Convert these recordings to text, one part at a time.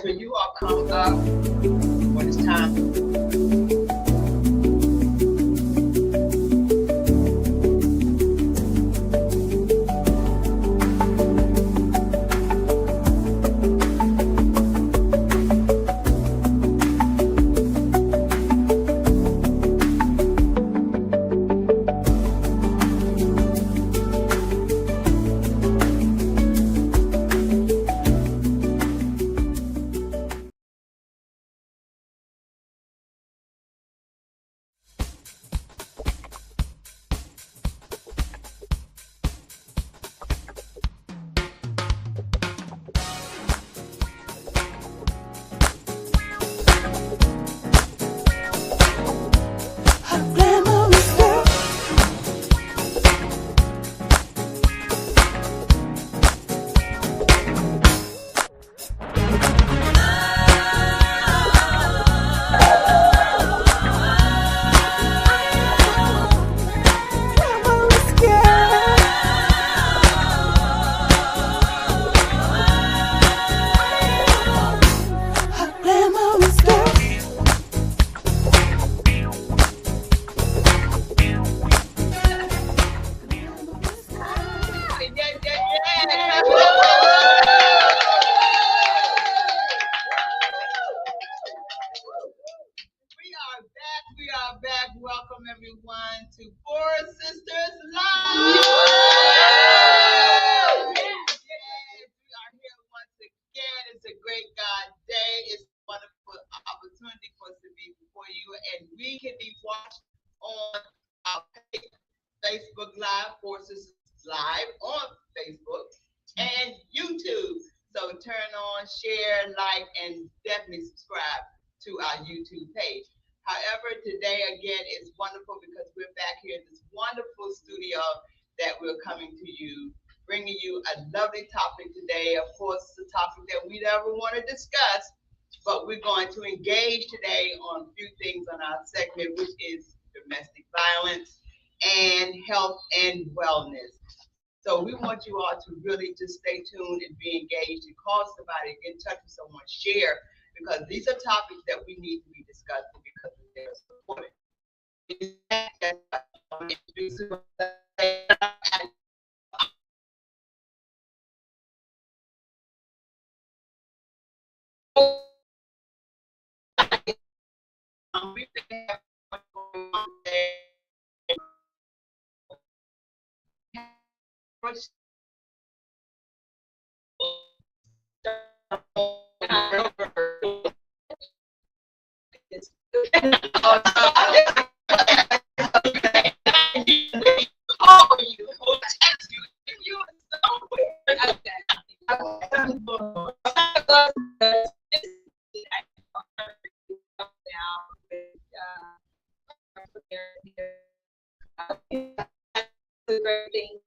will you all come up when it's time? Welcome everyone to 4Sisters Live. Yes, we are here once again. It's a great God day. It's a wonderful opportunity for us to be before you, and we can be watched on our Facebook Live, 4Sisters Live on Facebook and YouTube. So turn on, share, like, and definitely subscribe to our YouTube page. However, today again is wonderful because we're back here in this wonderful studio that we're coming to you, bringing you a lovely topic today. Of course, it's a topic that we never want to discuss, but we're going to engage today on a few things on our segment, which is domestic violence and health and wellness. So we want you all to really just stay tuned and be engaged and call somebody, get in touch with someone, share, because these are topics that we need to be discussing because they're supported. Great thing.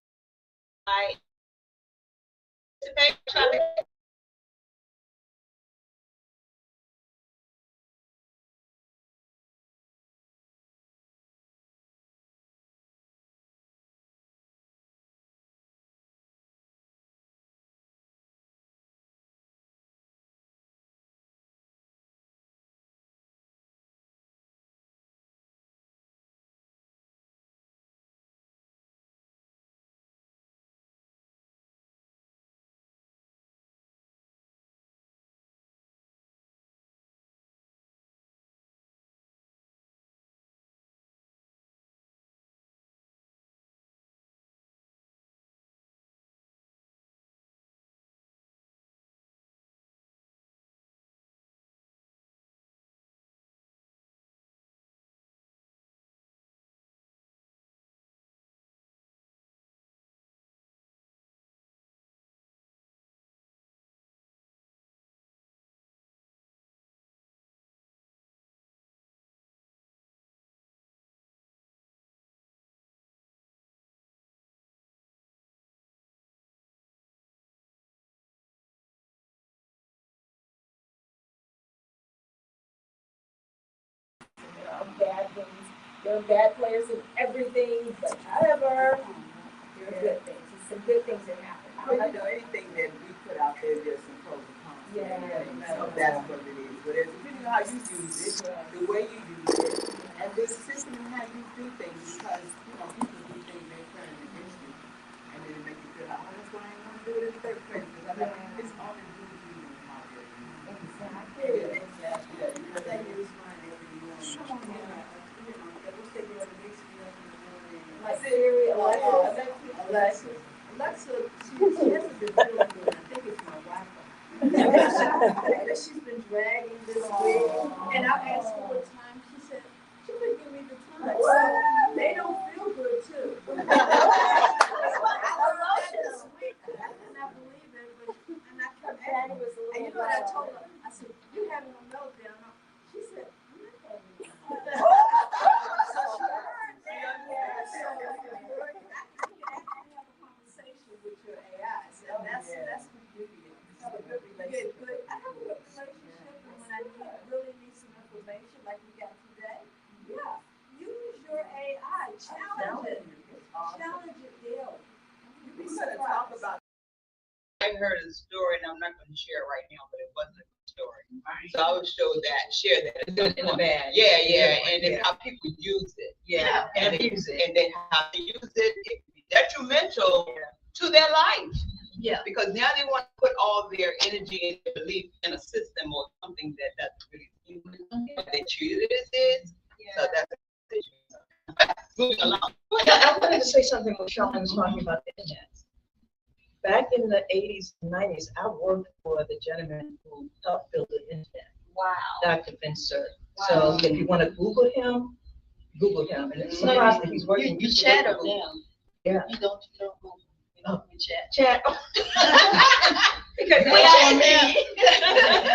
Bad things. There are bad players in everything, but however, there are good things. There's some good things that happen. Well, you know, anything that we put out there, there's some pros and cons So that's what it is. But it's depending on how you use it, the way you use it, and the system and how you do things. Because people do things they turn it against you, and then it make you feel like, oh, that's why I ain't gonna do it in the first place. Because it's only good for you and how they're using it. Exactly. I think it was fun every morning. What's taking the next meal in the morning? Like Siri, Alexa, she hasn't been feeling good. I think it's my Wi-Fi. She's been dragging this week, and I asked her what time. She said she couldn't give me the time. So they don't feel good too. I love this week. I cannot believe it, but and I kept asking. And you know what I told her? I said, "You having a meltdown?" She said, "I'm not having a meltdown." So she heard that. So I can actually have a conversation with your AIs, and that's the beauty of it. Have a good relationship. I have a good relationship, and when I really need some information, like we got today, use your AI. Challenge it. Challenge it daily. We're going to talk about. I heard a story, and I'm not going to share it right now, but it wasn't a good story. So I would share that. In the bad. Yeah, and then how people use it. Yeah, and then how they use it. It can be detrimental to their life. Yeah. Because now they want to put all their energy and their belief in a system or something that doesn't really human. They treat it as is. So that's a decision. Moving along. I wanted to say something when Sean was talking about the internet. Back in the 80s and 90s, I worked for the gentleman who helped build the internet. Wow. Dr. Vincent. Wow. So if you want to Google him, and it's surprised that he's working. You chat or them? Yeah. You don't Google. You chat. Chat. Because AI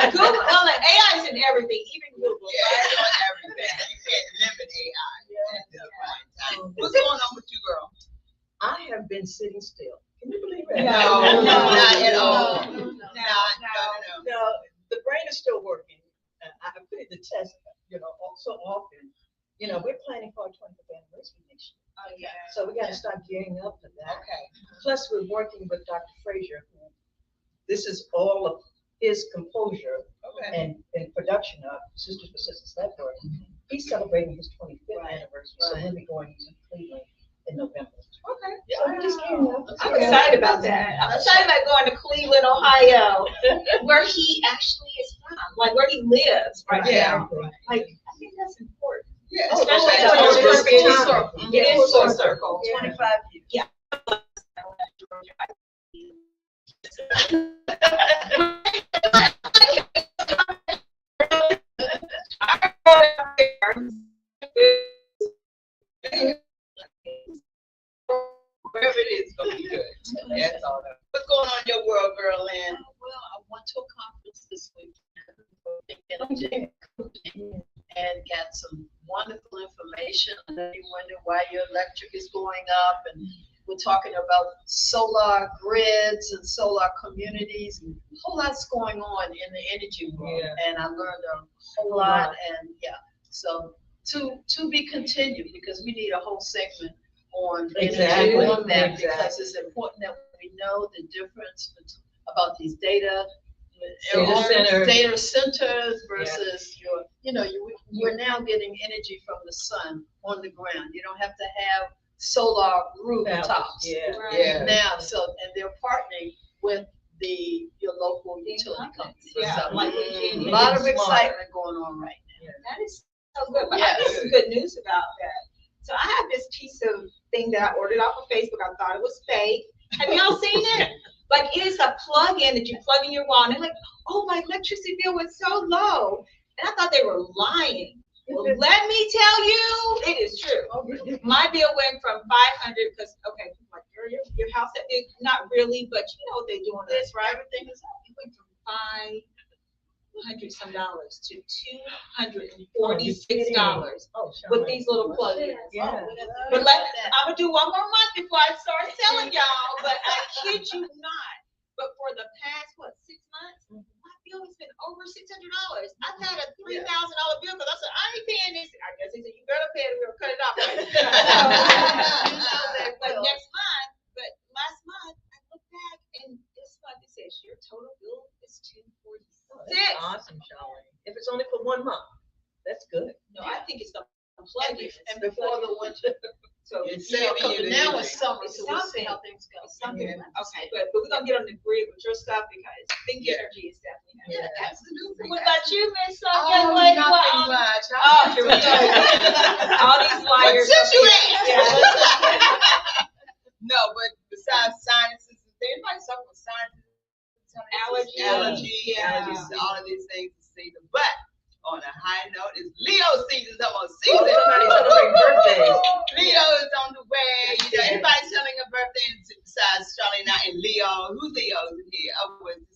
Google, well, AI is in everything, even Google. Yeah, it's on everything. You can't limit AI. What's going on with you, girl? I have been sitting still. Can you believe that? No, not at all. No, the brain is still working. I put it to test, so often. We're planning for our 25th anniversary next year. Oh, yeah. So we got to start gearing up for that. Okay. Plus, we're working with Dr. Frazier, who this is all of his composure and production of Sisters for Sisters Live. He's celebrating his 25th anniversary, so we'll be going to Cleveland in November. Okay. So we're just gearing up. I'm excited about that. I'm excited about going to Cleveland, Ohio, where he actually is from, like where he lives right now. Like, I think that's important. Yeah, Especially Get in full circle. 25 years. Yeah. Wherever it is, going to be good. That's all. What's going on in your world, girl, Lynn? Well, I went to a conference this weekend and got some wonderful information. I know you wonder why your electric is going up, and we're talking about solar grids and solar communities. A whole lot's going on in the energy world, and I learned a whole lot. And so to be continued, because we need a whole segment on energy on that, because it's important that we know the difference about these data centers versus we're now getting energy from the sun on the ground. You don't have to have solar rooftops now. So, and they're partnering with your local utility companies. So, a lot of excitement going on right now. That is so good. But I have some good news about that. So I have this piece of thing that I ordered off of Facebook. I thought it was fake. Have y'all seen it? Like, it is a plug-in that you plug in your wall, and they're like, oh, my electricity bill was so low. And I thought they were lying. Well, let me tell you, it is true. My bill went from 500, because, okay, like your house that big, not really, but you know they're doing this, right? Everything is up. It went from $500 some to $246 with these little plugins. But I'm gonna do one more month before I start selling y'all. But I kid you not. But for the past 6 months, my bill has been over $600. I've had a $3,000 bill because I said I ain't paying this. I guess he said you better pay it. We'll cut it off. But next month, last month I looked back and this month it says your total bill is $246. Charlene. If it's only for 1 month, that's good. No, I think it's the plug-in. And before the winter. So, It's You know, saving 'cause you the now energy. it's summer, It's so we'll see something. how things go. it's something, Yeah. okay, but we're gonna get on the grid with your stuff because think Yeah. energy is definitely. Yeah, absolutely. What about you, Miss? Oh, Young lady? nothing much. Oh, here we go. All these liars. But since you Yeah. No, but besides sinuses, anybody suffer with sinuses? Allergies. Allergies, all of these things is season. But on a high note, it's Leo season. Come on, Oh, season. somebody celebrating birthdays. Leo is on the way. You know, anybody selling a birthday besides Charlie not in Leo? Who's Leo in here? August.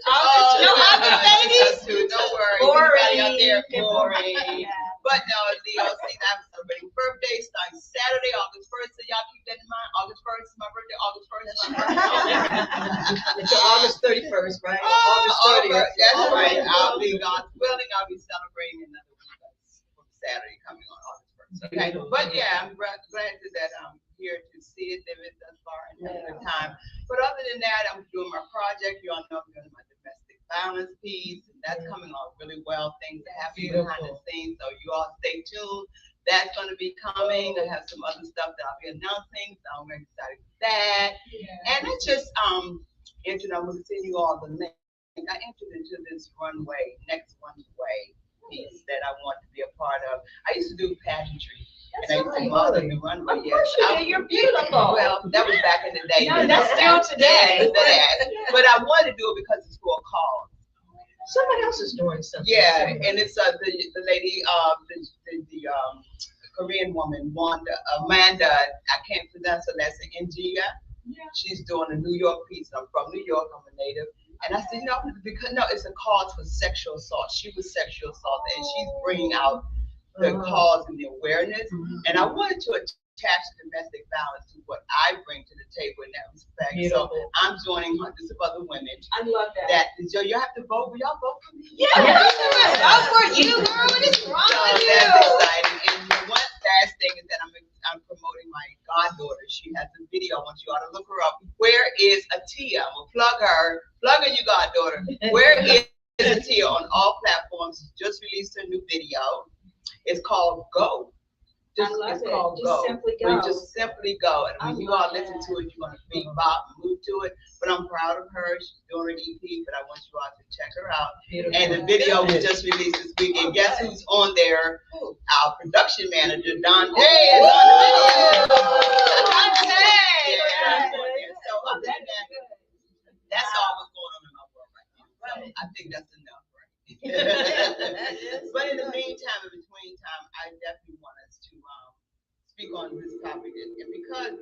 Oh, No, August, ladies. too. Don't worry. Boring. Anybody out there boring? Yeah. But no, Leo season. I'm celebrating birthdays starting Saturday, August 1st. So y'all keep that in mind. August 1st is my birthday. August 1st is my birthday. Until August 31st, right? Oh, August 30th. that's Oh, right. my I'll God. be God's willing. I'll be celebrating another week from Saturday coming on August 1st. Okay. But yeah, I'm glad that I'm here to see it, live it thus far, and have a good time. But other than that, I'm doing my project. You all know I'm doing my domestic violence piece, and that's coming on really well. Things are happening behind the scenes, so you all stay tuned. That's going to be coming. I have some other stuff that I'll be announcing, so I'm very excited for that. And I just entered. I'm going to send you all the link. I entered into this next runway piece that I want to be a part of. I used to do pageantry. And I used to model the runway. Of course you do. You're beautiful. Well, that was back in the day. No, that's still today. But I wanted to do it because it's for a cause. Somebody else is doing something. Yeah, and it's the lady, the Korean woman, Amanda. I can't pronounce her last name. Njia. She's doing a New York piece. I'm from New York. I'm a native. And I said, because it's a cause for sexual assault. She was sexual assaulted, and she's bringing out the cause and the awareness. And I wanted to attach domestic violence to what I bring to the table in that respect. Beautiful. So I'm joining hundreds of other women. I love that. So you have to vote. Will y'all vote for me? Yeah, vote for you, girl. What is wrong So with you? that's exciting. And the one last thing is that I'm promoting my goddaughter. She has a video. I want you all to look her up. Where is Atia? I'm gonna plug her. Plug in your goddaughter. Where is Atia on all platforms? She just released a new video. It's called Go. I love It's it. called Just Go. simply Where go. you just simply go. And when I you all love listen that. to it, you're gonna be bop and move to it. But I'm proud of her. She's doing an EP, but I want you all to check her out. Beautiful. And the video was just released this week. And guess who's on there? Our production manager, Dante, is on the video. Dante! Yeah. So other than that, that's all what's going on in my world right now. So I think that's enough, right? But in the meantime, in between time, I definitely want us to speak on this topic. And because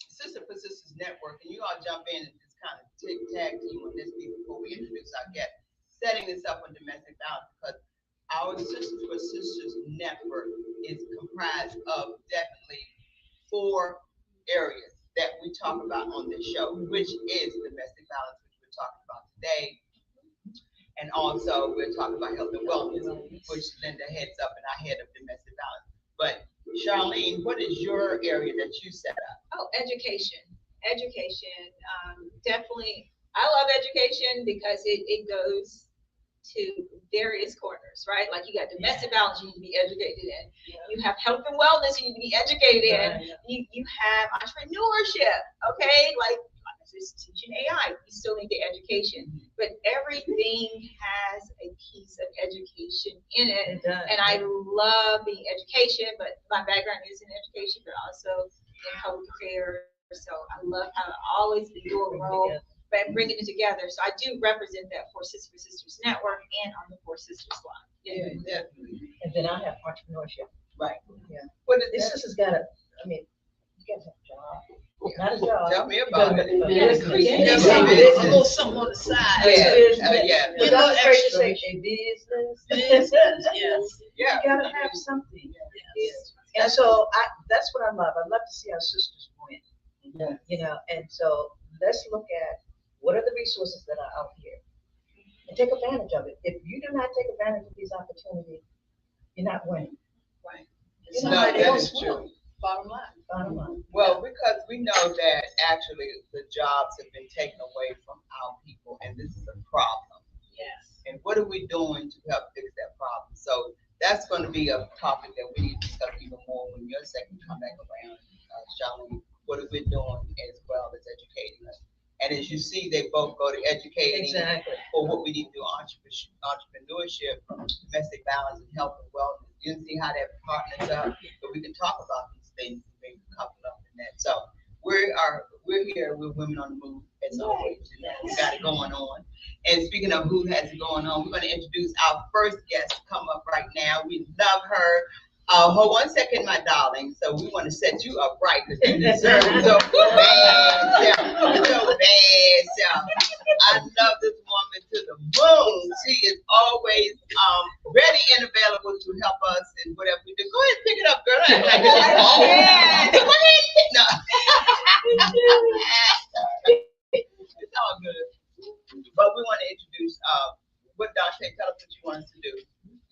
Sister for Sisters Network, and you all jump in and just kind of tag team on this before we introduce our guest, setting this up on domestic violence, because our Sisters for Sisters Network is comprised of definitely 4 areas that we talk about on this show, which is domestic violence, which we're talking about today. And also we're talking about health and wellness, which Linda heads up, and I head up domestic violence. But Charlene, what is your area that you set up? Oh, education. Definitely. I love education because it goes to various corners, right? Like you got domestic violence you need to be educated in. You have health and wellness you need to be educated in. You have entrepreneurship, okay? Like just teaching AI, you still need the education. But everything has a piece of education in it. And I love the education, but my background is in education, but also in public affairs. So I love how I always be dual role, but bringing it together. So I do represent that 4SistersLIVE Network and on the 4SistersLIVE. Yeah, definitely. And then I have entrepreneurship. Right. Yeah. What is This that? sister's got you gotta have a job. Not a job. Tell me about it. Yeah, A little something on the side. Yeah. You're not afraid to say a business. Business, yes. Yeah. You gotta have something. And so that's what I love. I love to see our sisters win. Yeah. You know, and so let's look at what are the resources that are out here and take advantage of it. If you do not take advantage of these opportunities, you're not winning. Right. You No, know, they that don't is swim. true. Bottom line. Bottom line. Well, because we know that actually the jobs have been taken away from our people, and this is a problem. Yes. And what are we doing to help fix that problem? So that's going to be a topic that we need to discuss even more when your second come back around, Charlene. What are we doing as well as educating us? And as you see, they both go to educating for what we need to do, entrepreneurship, domestic balance, and health and wellness. You can see how that partners up, but we can talk about these things and maybe couple up in that. So we're here with Women on the Move as always. You know, we got it going on. And speaking of who has it going on, we're going to introduce our first guest to come up right now. We love her. Hold 1 second, my darling. So we want to set you up right because you deserve it so bad. So bad. I love this woman to the moon. She is always ready and available to help us in whatever we do. Go ahead and pick it up, girl. Go ahead. Go ahead. No. It's all good. But we want to introduce what Dante, tell us what you want us to do.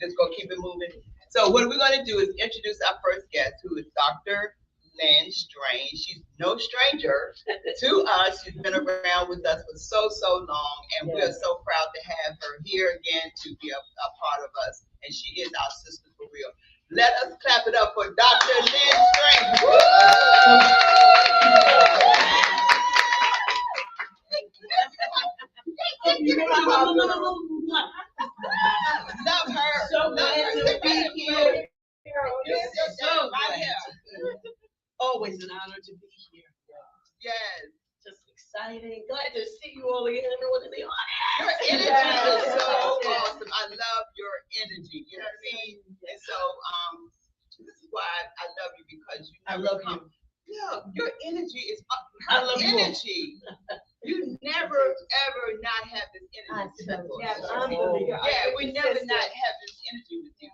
Just go keep it moving. So what we're going to do is introduce our first guest, who is Dr. Lynn Strange. She's no stranger to us. She's been around with us for so long, and we are so proud to have her here again to be a part of us. And she is our sister for real. Let us clap it up for Dr. Lynn Strange. Love her. So glad to be here. Always an honor to be here. Yes. Just exciting. Glad to see you all again. Everyone in the audience. Your energy is so awesome. I love your energy. You know what I mean? And so this is why I love you, because I love you. Yeah, your energy is I love energy. You never ever not have this energy. Yeah, we never not have this energy with you.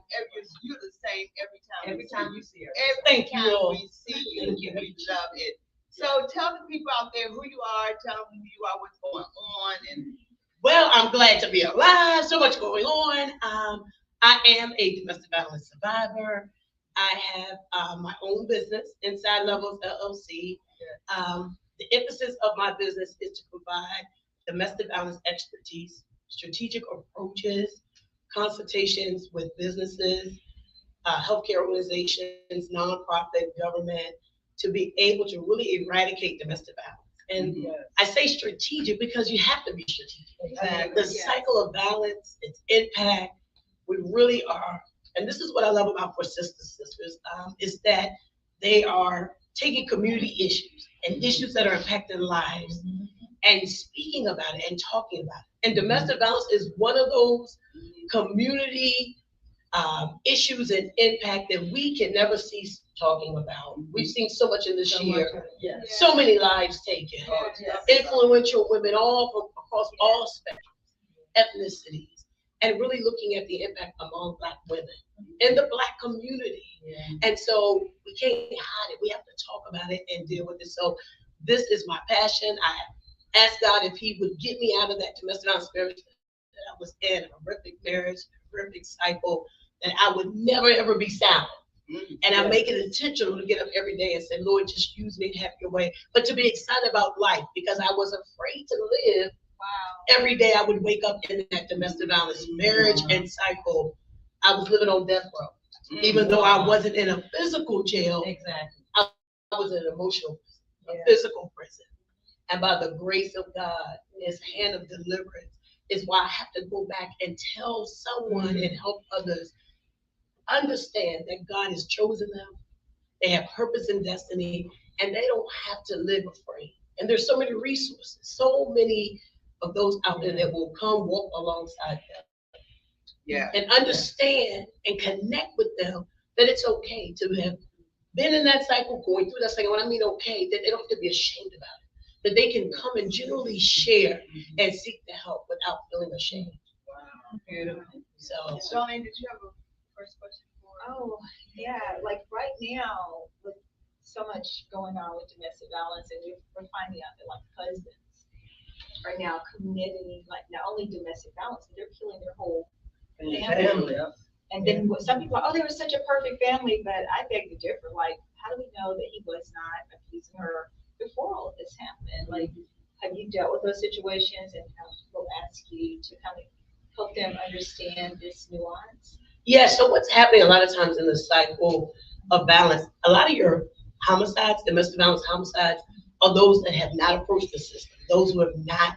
You're the same every time. Every time you see her. Every time we see you, we love it. So tell the people out there who you are. Tell them who you are, what's going on, and. Well, I'm glad to be alive. So much going on. I am a domestic violence survivor. I have my own business, Inside Levels LLC. The emphasis of my business is to provide domestic violence expertise, strategic approaches, consultations with businesses, healthcare organizations, nonprofit, government, to be able to really eradicate domestic violence. And I say strategic because you have to be strategic. The cycle of violence, its impact, we really are. And this is what I love about 4SistersLIVE, is that they are taking community issues and issues that are impacting lives and speaking about it and talking about it. And domestic violence is one of those community issues and impact that we can never cease talking about. We've seen so much in this year, so many lives taken, influential women all from across all spectrums, ethnicities, and really looking at the impact among Black women in the Black community. And so we can't hide it. We have to talk about it and deal with it. So this is my passion. I asked God if he would get me out of that domestic violence marriage that I was in, a horrific marriage, a horrific cycle, that I would never, ever be silent. And I make it intentional to get up every day and say, Lord, just use me and have your way. But to be excited about life, because I was afraid to live. Every day I would wake up in that domestic violence marriage and cycle. I was living on death row. Even though I wasn't in a physical jail, I was in an emotional, physical prison. And by the grace of God, his hand of deliverance is why I have to go back and tell someone and help others understand that God has chosen them. They have purpose and destiny, and they don't have to live afraid. And there's so many resources, so many of those out there that will come walk alongside them. And understand and connect with them that it's okay to have been in that cycle, going through that cycle. When I mean okay, that they don't have to be ashamed about it. That they can come and genuinely share and seek the help without feeling ashamed. Wow, beautiful. So, Charlene, did you have a first question for? Oh, yeah, like right now, with so much going on with domestic violence, and we're finding out that like husbands are now committing like not only domestic violence, but they're killing their whole family. And then some people, oh, they were such a perfect family, but I beg to differ. Like, how do we know that he was not abusing her before all of this happened? Like, have you dealt with those situations? And we'll ask you to kind of help them understand this nuance? Yeah, so what's happening a lot of times in the cycle of balance, a lot of your homicides, domestic violence homicides, are those that have not approached the system, those who have not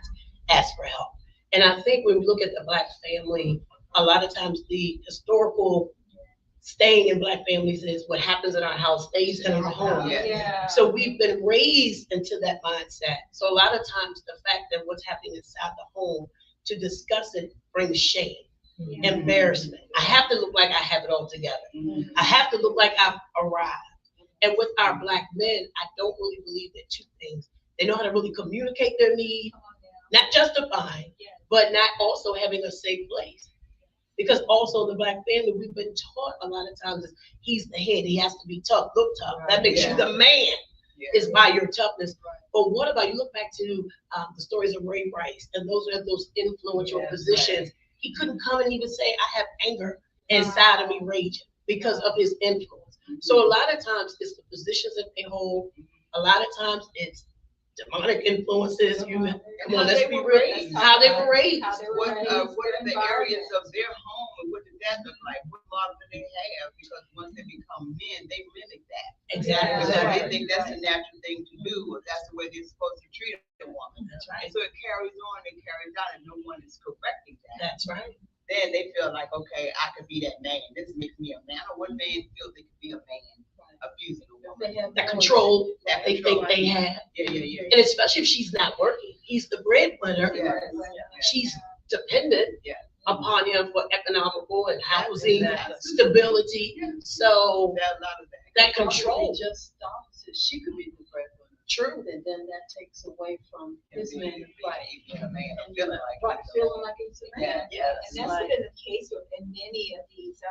asked for help. And I think when we look at the Black family, a lot of times the historical staying in Black families is what happens in our house stays in our home. Yeah. So we've been raised into that mindset. So a lot of times the fact that what's happening inside the home, to discuss it brings shame, embarrassment. I have to look like I have it all together. I have to look like I've arrived. And with our Black men, I don't really believe that two things. They know how to really communicate their need, not justifying, but not also having a safe place. Because also the Black family, we've been taught a lot of times is he's the head, he has to be tough, look tough. That makes you the man, is by your toughness. But what about, you look back to the stories of Ray Rice and those who have those influential positions. He couldn't come and even say, I have anger inside of me raging because of his influence. So a lot of times it's the positions that they hold. A lot of times it's demonic influences. Come on, let's be real. How they were raised. What are the areas of their home, and what did that look like? What laws do they have? Because once they become men, they mimic that. Exactly. So they think that's a natural thing to do, or that's the way they're supposed to treat a woman. That's right. And so it carries on and carries on, and no one is correcting that. That's right. Then they feel like, okay, I could be that man. This makes me a man. Or what man feels they could be a man abusing a woman? That control that they think they have. Yeah. And especially if she's not working. He's the breadwinner. She's dependent upon him for economical and housing stability. So There's a lot of that. that control. Just the opposite. She could be the breadwinner. True. And then that takes away from his man. Being a man, I'm feeling like Right, feeling like he's a man. And that's been the case in many of these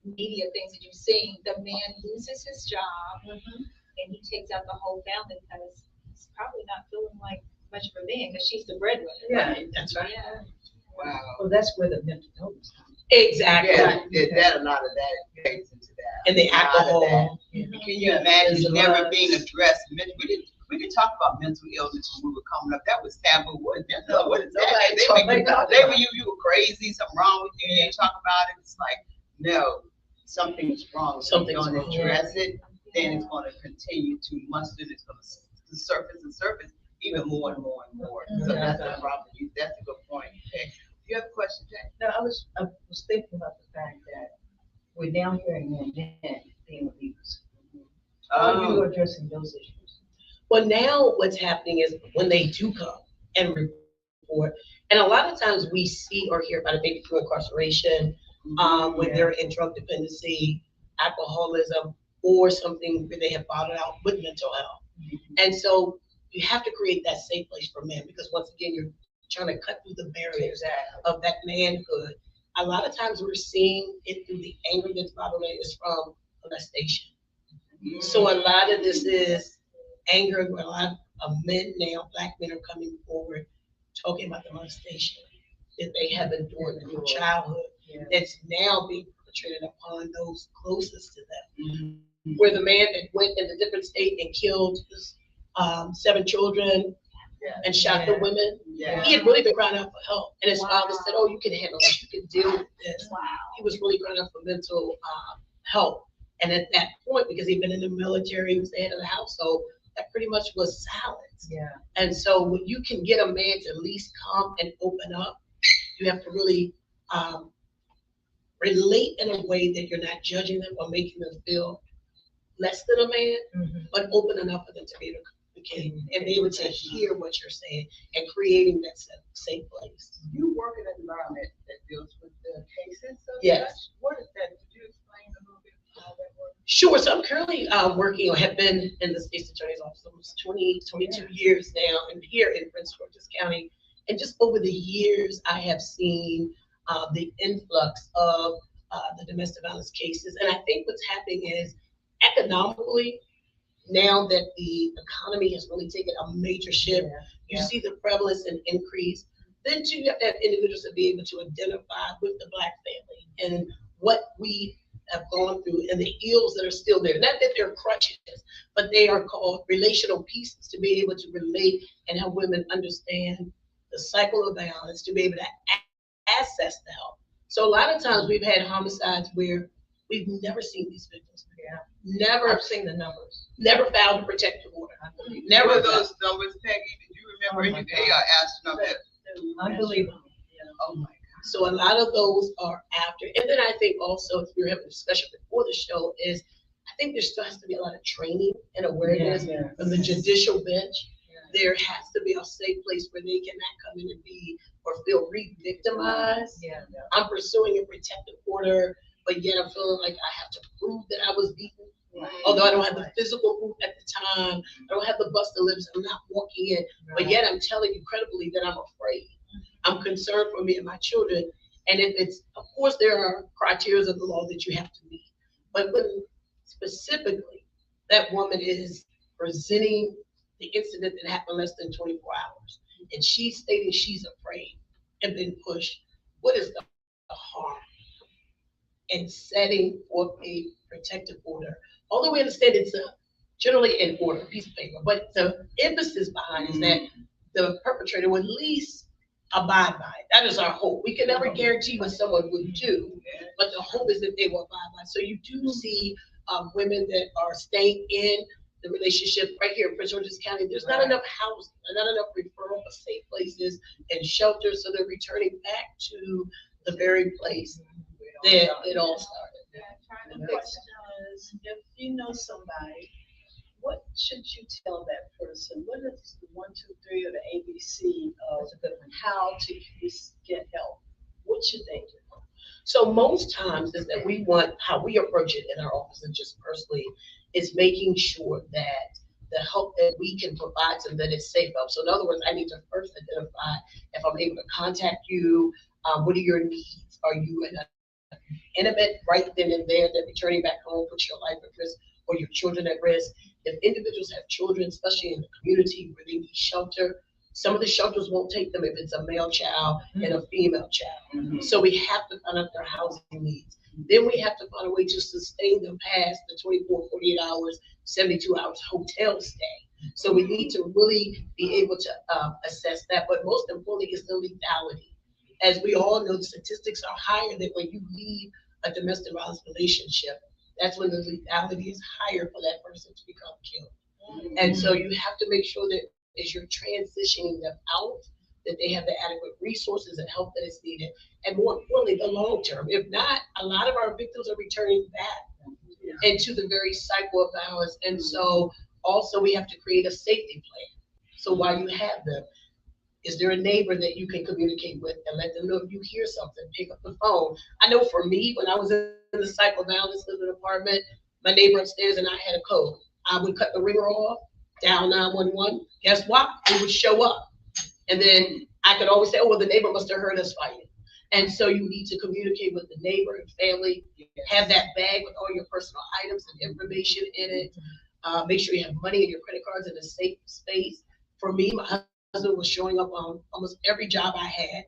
media things that you're seeing. The man loses his job and he takes out the whole family because he's probably not feeling like much of a man because she's the breadwinner. Right. That's right. Yeah. wow. Well, that's where the mental illness comes. Exactly. That a lot of that plays into that. And the A lot of alcohol. that. Can you imagine never being addressed? We could talk about mental illness when we were coming up. That was taboo. What is that? They were you were crazy, something wrong with you. You didn't talk about it. It's like, no, something's wrong. Something's If you don't wrong. address it, then it's going to continue to muster. It's going to surface and surface even more and more and more. So that's the problem. That's a good point. Okay. You have a question, Jay? No, I was thinking about the fact that we're now hearing more men being abused. How are you addressing those issues? Well, now what's happening is when they do come and report, and a lot of times we see or hear about it maybe through incarceration, when they're in drug dependency, alcoholism, or something where they have bottled out with mental health. And so you have to create that safe place for men, because once again, you're trying to cut through the barriers of that manhood. A lot of times we're seeing it through the anger that's bottled in is from molestation. So a lot of this is anger. A lot of men now, Black men, are coming forward talking about the molestation that they have endured in their childhood. That's now being perpetrated upon those closest to them. Where the man that went in a different state and killed 7 children and shot the women, he had really been crying out for help. And his father said, oh, you can handle this, you can deal with this. He was really crying out for mental help. And at that point, because he'd been in the military, he was the head of the household, that pretty much was silence. And so when you can get a man to at least come and open up, you have to really relate in a way that you're not judging them or making them feel less than a man, but open enough for them to be able to communicate and be able to hear what you're saying and creating that safe place. You work in an environment that deals with the cases of Yes. What is that? Could you explain a little bit how that works? Sure. So I'm currently working or have been in the state's attorney's office almost 22 years now, and here in Prince George's County. And just over the years, I have seen the influx of the domestic violence cases. And I think what's happening is economically, now that the economy has really taken a major shift, you see the prevalence and increase. Then too, you have to have individuals to be able to identify with the Black family and what we have gone through and the ills that are still there. Not that they're crutches, but they are called relational pieces, to be able to relate and help women understand the cycle of violence, to be able to access to help. So a lot of times we've had homicides where we've never seen these victims. Yeah. Never I've seen the numbers. Never found a protective order. Never Never those numbers, Peggy. Did you remember? Oh my They are astronomical. Unbelievable. Oh my God. So a lot of those are after. And then I think also, if we were having a discussion before the show, is I think there still has to be a lot of training and awareness from the judicial bench. There has to be a safe place where they cannot come in and be or feel re-victimized. Yeah. I'm pursuing a protective order, but yet I'm feeling like I have to prove that I was beaten. Although I don't have the physical proof at the time, I don't have the busted lips, I'm not walking in, but yet I'm telling you credibly that I'm afraid. I'm concerned for me and my children. And if it's, of course, there are criteria of the law that you have to meet, but when specifically that woman is presenting the incident that happened less than 24 hours, and she's stating she's afraid and been pushed, what is the harm in setting forth a protective order? Although we understand it's generally an order, a piece of paper, but the emphasis behind is that the perpetrator would at least abide by it. That is our hope. We can never guarantee what someone would do, but the hope is that they will abide by it. So you do see women that are staying in the relationship right here in Prince George's County. There's not enough housing, not enough referral of safe places and shelters, so they're returning back to the very place that it all started. The question is, if you know somebody, what should you tell that person? What is the 1, 2, 3 or the ABC of how to get help? What should they do? So most times is that we want, how we approach it in our office and just personally, is making sure that the help that we can provide to them, that it's safe help. So in other words, I need to first identify if I'm able to contact you, what are your needs? Are you in a intimate right then and there that returning back home puts your life at risk or your children at risk? If individuals have children, especially in the community where they need shelter, some of the shelters won't take them if it's a male child and a female child. So we have to find out their housing needs. Then we have to find a way to sustain them past the 24, 48 hours, 72 hours hotel stay. So we need to really be able to assess that. But most importantly is the lethality. As we all know, the statistics are higher that when you leave a domestic violence relationship, that's when the lethality is higher for that person to become killed. And so you have to make sure that as you're transitioning them out, that they have the adequate resources and help that is needed. And more importantly, the long term. If not, a lot of our victims are returning back into the very cycle of violence. And so also we have to create a safety plan. So while you have them, is there a neighbor that you can communicate with and let them know if you hear something, pick up the phone? I know for me, when I was in the cycle of violence in an apartment, my neighbor upstairs and I had a code. I would cut the ringer off, dial 911. Guess what? It would show up. And then I could always say, oh, well, the neighbor must have heard us fighting. And so you need to communicate with the neighbor and family, have that bag with all your personal items and information in it. Make sure you have money in your credit cards in a safe space. For me, my husband was showing up on almost every job I had,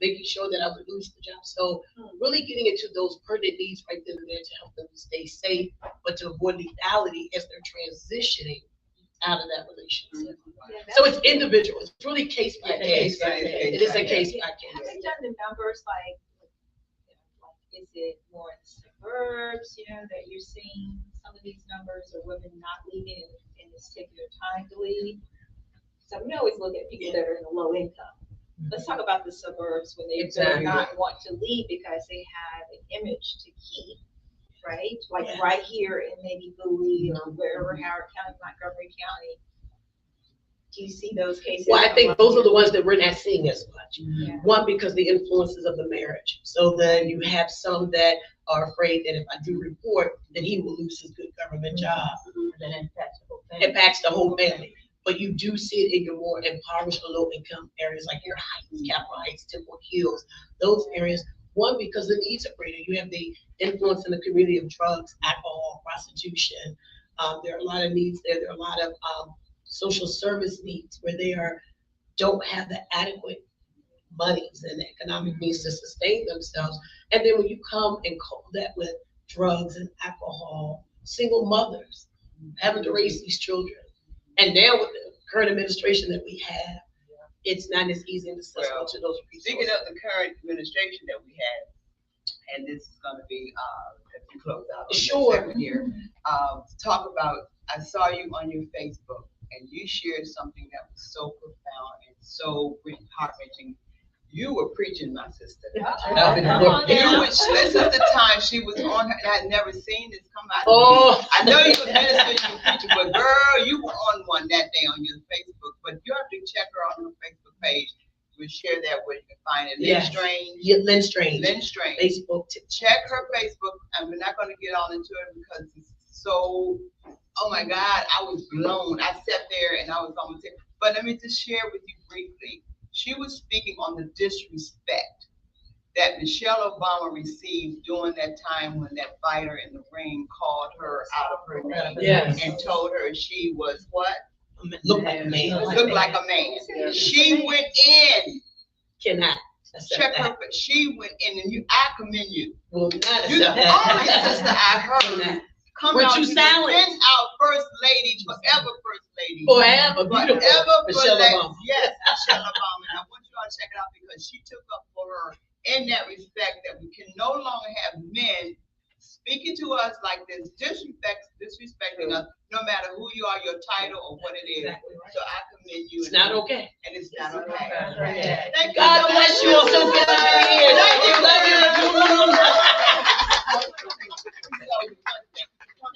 making sure that I would lose the job. So really getting into those pertinent needs right then and there to help them stay safe, but to avoid lethality as they're transitioning out of that relationship. So it's individual. It's really case by case. It is a case by case. Have you done the numbers like is it more in the suburbs, that you're seeing some of these numbers of women not leaving in this particular time to leave? So we always look at people that are in the low income. Let's talk about the suburbs when they do not want to leave because they have an image to keep, right? Like right here in maybe Bowie or wherever, Howard County, Montgomery County. Do you see those cases? Well, I think those are the ones that we're not seeing as much. Yeah. One, because the influences of the marriage. So then you have some that are afraid that if I do report, then he will lose his good government job. And then it impacts the whole family. But you do see it in your more impoverished or low income areas like your Heights, Capitol Heights, Temple Hills, those areas. One, because the needs are greater. You have the influence in the community of drugs, alcohol, prostitution. There are a lot of needs there. There are a lot of social service needs where they don't have the adequate monies and economic means to sustain themselves. And then when you come and couple that with drugs and alcohol, single mothers having to raise these children. And now with the current administration that we have, it's not as easy and accessible to those Speaking resources. of the current administration that we have, and this is gonna be, as we close out. on the Sure. second year, talk about, I saw you on your Facebook, and you shared something that was so profound and so heart-wrenching. You were preaching, my sister. You was, this is the time she was on her, and I'd never seen this come out. Oh. I know you were ministering, you were preaching, but girl, you were on one that day on your Facebook, but you have to check her on her Facebook page. We'll share that where you can find it. Lynn Yes. Strange. Yeah, Lynn Strange. Lynn Strange. Facebook. Check her Facebook, and we're not gonna get all into it because it's so, oh my God, I was blown. I sat there and I was almost there. But let me just share with you briefly. She was speaking on the disrespect that Michelle Obama received during that time when that fighter in the ring called her out of her name. Yes. And told her she was what? Look like a man. Looked like a man. She went in. Cannot accept Check her, that. but she went in, and I commend you. Will not You the accept only sister that. I heard come Weren't out. you silent? Been our first lady, forever first lady. Forever, beautiful. Forever Michelle Obama. Yes, Michelle Obama. And I want you all to check it out because she took up for her in that respect that we can no longer have men speaking to us like this, disrespecting us, no matter who you are, your title or what it is. Exactly right. So I commend you. It's not okay. And it's not okay. Okay. Thank you. God bless you. I'm so glad you're here. Thank you. Love you.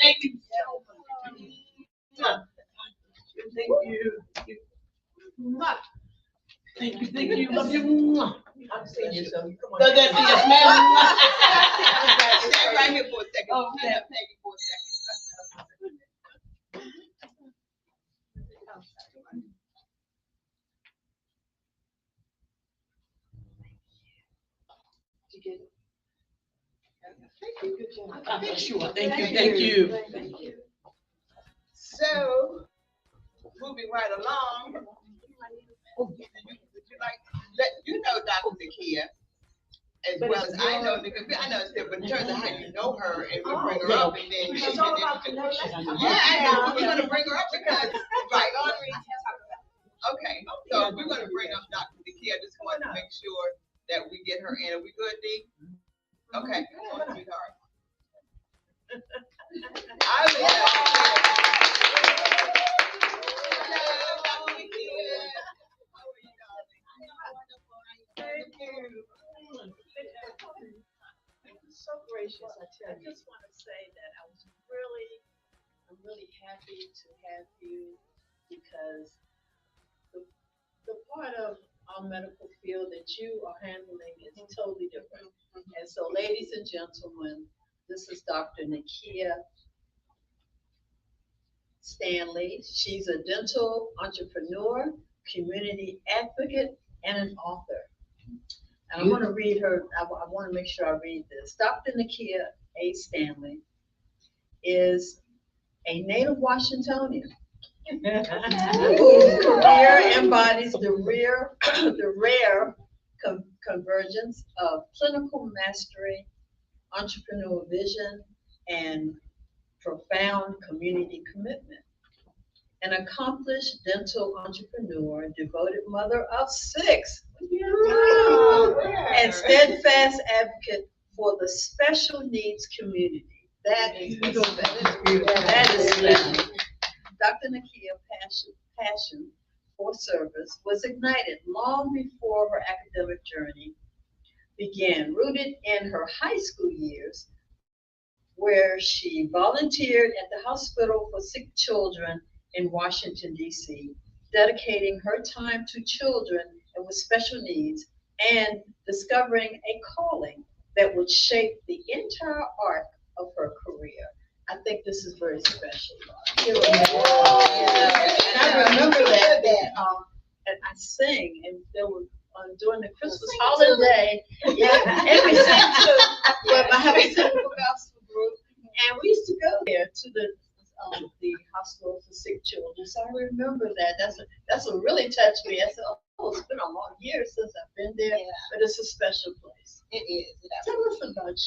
Thank you so much. Thank you. Thank you. Thank you. Love you. I'm seeing you, so you come on. Love that to your smell. Stay right here for a second. Oh, okay. Stand up, Peggy, for a second. God bless you. Thank you. Thank you. So, moving right along. Would you like, you know Dr. Nakia as well as I know Nakia. I know it's different in terms of how you know her and we bring her up and then. It's all about the know. Yeah, I know. We're gonna bring her up because, right. Okay, so we're gonna bring up Dr. Nakia. I just want to make sure that we get her in. Are we good, D? Okay, come on, sweetheart. So gracious, I tell I you. just want to say that I'm really happy to have you because the part of our medical field that you are handling is totally different. And so, ladies and gentlemen, this is Dr. Nakia Stanley. She's a dental entrepreneur, community advocate, and an author. And I want to read her, I want to make sure I read this. Dr. Nakia A. Stanley is a native Washingtonian whose career embodies the rare convergence of clinical mastery, entrepreneurial vision, and profound community commitment. An accomplished dental entrepreneur, devoted mother of 6, and steadfast advocate for the special needs community. That is beautiful. That is special. Dr. Nakia's passion for service was ignited long before her academic journey began, rooted in her high school years, where she volunteered at the Hospital for Sick Children in Washington, D.C., dedicating her time to children with special needs and discovering a calling that would shape the entire arc of her career. I think this is very special. And I remember that and I sang, and there was during the Christmas holiday, and we sang to, I have a simple gospel group, and we used to go there to the hospital for sick children. So I remember that. That's what really touched me. I said, oh, it's been a long year since I've been there, but it's a special place. It is. Tell us about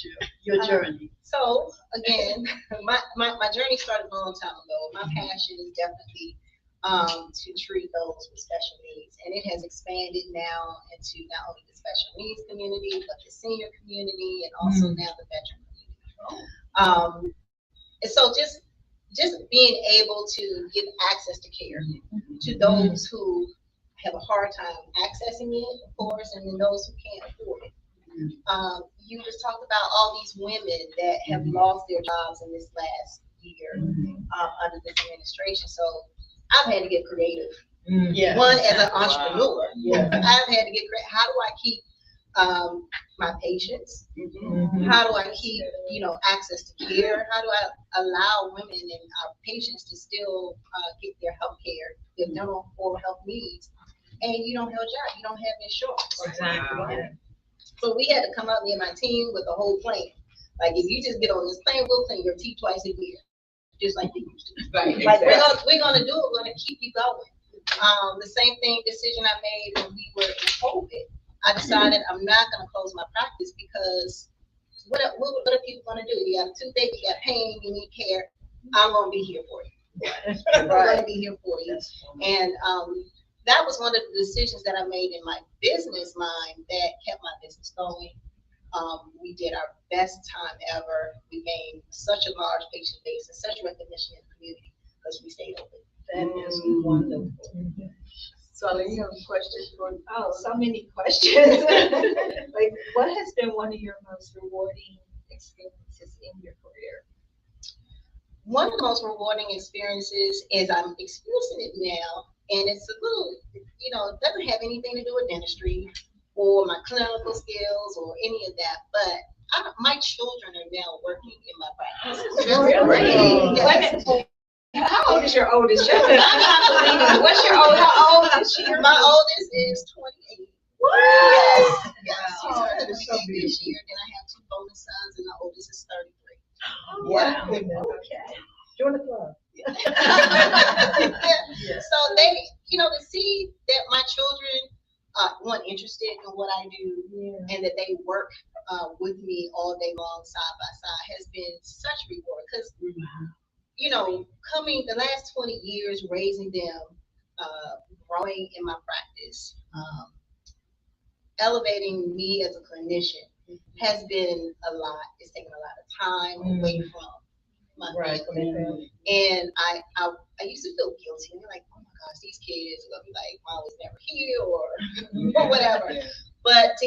your journey. So again, my journey started a long time ago. My passion is definitely to treat those with special needs. And it has expanded now into not only the special needs community, but the senior community and also now the veteran community. And so just being able to give access to care to those who have a hard time accessing it, of course, and then those who can't afford it. You just talked about all these women that have lost their jobs in this last year under this administration. So I've had to get creative. One, as an entrepreneur, I've had to get creative. How do I keep my patients? How do I keep, access to care? How do I allow women and our patients to still get their health care, their dental or health needs? And you don't have a job, you don't have insurance. Exactly. So we had to come up, me and my team, with a whole plan. Like, if you just get on this plane, we'll clean your teeth twice a year, just like they used to. Right, Like, exactly. we're gonna do it, we're gonna keep you going. The same decision I made when we were in COVID. I decided I'm not gonna close my practice because what are people gonna do? You have toothache, you got pain, you need care. I'm gonna be here for you. I'm gonna be here for you. And that was one of the decisions that I made in my business mind that kept my business going. We did our best time ever. We gained such a large patient base and such recognition in the community because we stayed open. That is wonderful. So you have a question for? Oh, so many questions. Like, what has been one of your most rewarding experiences in your career? One of the most rewarding experiences is I'm experiencing it now, and it's a little, it doesn't have anything to do with dentistry or my clinical skills or any of that, but my children are now working in my practice. Really? How old is your oldest child? What's your old? How old is she? My oldest is 28. What? Yes, she's Oh, turning that's so 28 this year. Then I have 2 bonus sons, and the oldest is 33. Wow. Okay. Join the club. So they, to see that my children, one, interested in what I do, and that they work with me all day long, side by side, has been such a reward. Because, coming the last 20 years, raising them, growing in my practice, elevating me as a clinician has been a lot. It's taken a lot of time away from my family. And I used to feel guilty. I'm like, oh my gosh, these kids are gonna be like, Mom was never here or whatever. But to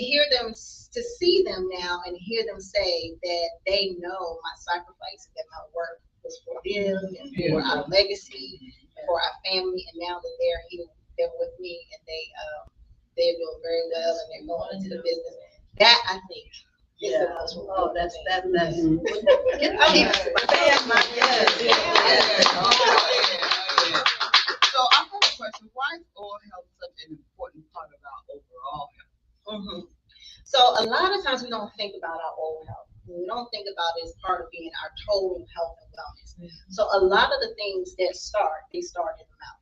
see them now and hear them say that they know my sacrifice and that my work was for them and for our legacy, for our family, and now that they're here, they're with me, and they're doing very well and they're going into the business. That, I think, is the most rewarding. That's So I have a question. Why is oral health such an important part of our overall health? So a lot of times we don't think about our oral health. We don't think about it as part of being our total health and wellness. So a lot of the things that start in the mouth.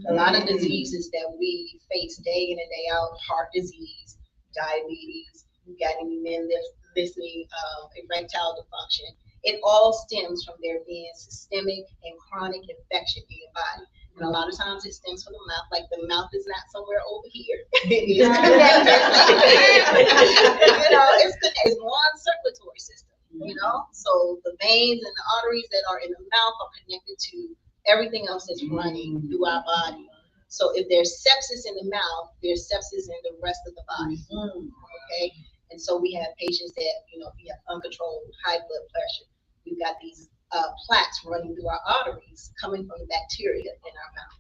A lot of diseases that we face day in and day out: heart disease, diabetes, you got any men listening, erectile dysfunction. It all stems from there being systemic and chronic infection in your body. And a lot of times it stems from the mouth. Like, the mouth is not somewhere over here. It is connected. It's one circulatory system, So the veins and the arteries that are in the mouth are connected to everything else that's running through our body. So if there's sepsis in the mouth, there's sepsis in the rest of the body. Okay? And so we have patients that, we have uncontrolled high blood pressure. We've got these plaques running through our arteries coming from the bacteria in our mouth.